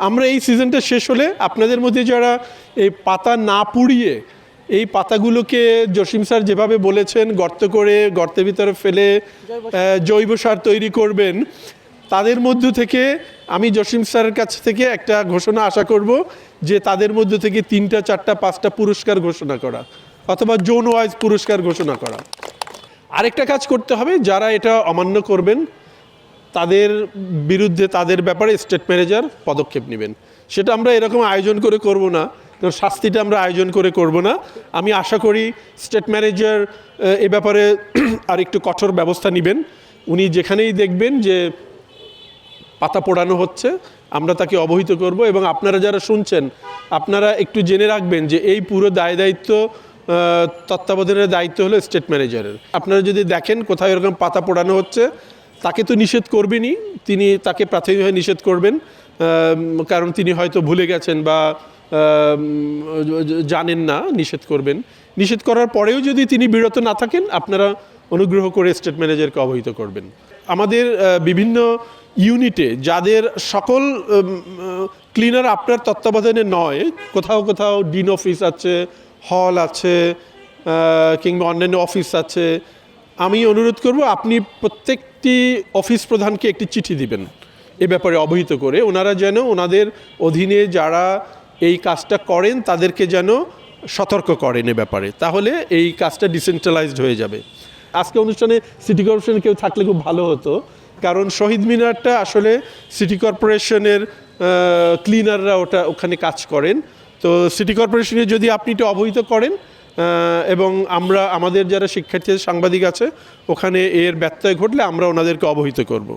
আমরা এই সিজনটা শেষ হলে আপনাদের মধ্যে যারা এই পাতা না পুড়িয়ে এই পাতাগুলোকে জসিম স্যার যেভাবে বলেছেন গর্ত করে গর্তের ভিতরে ফেলে জৈব সার তৈরি করবেন, তাদের মধ্য থেকে আমি জসিম স্যারের কাছ থেকে একটা ঘোষণা আশা করব যে তাদের মধ্য থেকে 3টা 4টা 5টা পুরস্কার ঘোষণা করা অথবা জোন ওয়াইজ পুরস্কার ঘোষণা করা। আরেকটা কাজ করতে হবে, যারা এটা অমান্য করবেন তাদের বিরুদ্ধে তাদের ব্যাপারে স্টেট ম্যানেজার পদক্ষেপ নেবেন। সেটা আমরা এরকম আয়োজন করে করব না, কারণ শাস্তিটা আমরা আয়োজন করে করব না। আমি আশা করি স্টেট ম্যানেজার এ ব্যাপারে আর একটু কঠোর ব্যবস্থা নেবেন। উনি যেখানেই দেখবেন যে পাতা পোড়ানো হচ্ছে আমরা তাকে অবহিত করব। এবং আপনারা যারা শুনছেন আপনারা একটু জেনে রাখবেন যে এই পুরো দায় দায়িত্ব তত্ত্বাবধানের দায়িত্ব হলো স্টেট ম্যানেজারের। আপনারা যদি দেখেন কোথাও এরকম পাতা পোড়ানো হচ্ছে তাকে তো নিষেধ করবেনই, তিনি তাকে প্রাথমিকভাবে নিষেধ করবেন, কারণ তিনি হয়তো ভুলে গেছেন বা জানেন না, নিষেধ করবেন। নিষেধ করার পরেও যদি তিনি বিরত না থাকেন আপনারা অনুগ্রহ করে স্টেট ম্যানেজারকে অবহিত করবেন। আমাদের বিভিন্ন ইউনিটে যাদের সকল ক্লিনার আপনার তত্ত্বাবধানে নয়, কোথাও কোথাও ডিন অফিস আছে, হল আছে, কিংবা অন্যান্য অফিস আছে, আমি অনুরোধ করব আপনি প্রত্যেকটি অফিস প্রধানকে একটি চিঠি দিবেন এ ব্যাপারে অবহিত করে, ওনারা যেন ওনাদের অধীনে যারা এই কাজটা করেন তাদেরকে যেন সতর্ক করেন এ ব্যাপারে। তাহলে এই কাজটা ডিসেন্ট্রালাইজড হয়ে যাবে। আজকে অনুষ্ঠানে সিটি কর্পোরেশনে কেউ থাকলে খুব ভালো হতো, কারণ শহীদ মিনারটা আসলে সিটি কর্পোরেশনের ক্লিনাররা ওখানে কাজ করেন। তো সিটি কর্পোরেশনে যদি আপনি এটা অবহিত করেন এবং আমরা আমাদের যারা শিক্ষার্থী সাংবাদিক আছে ওখানে এর ব্যত্যয় ঘটলে আমরা ওনাদেরকে অবহিত করব।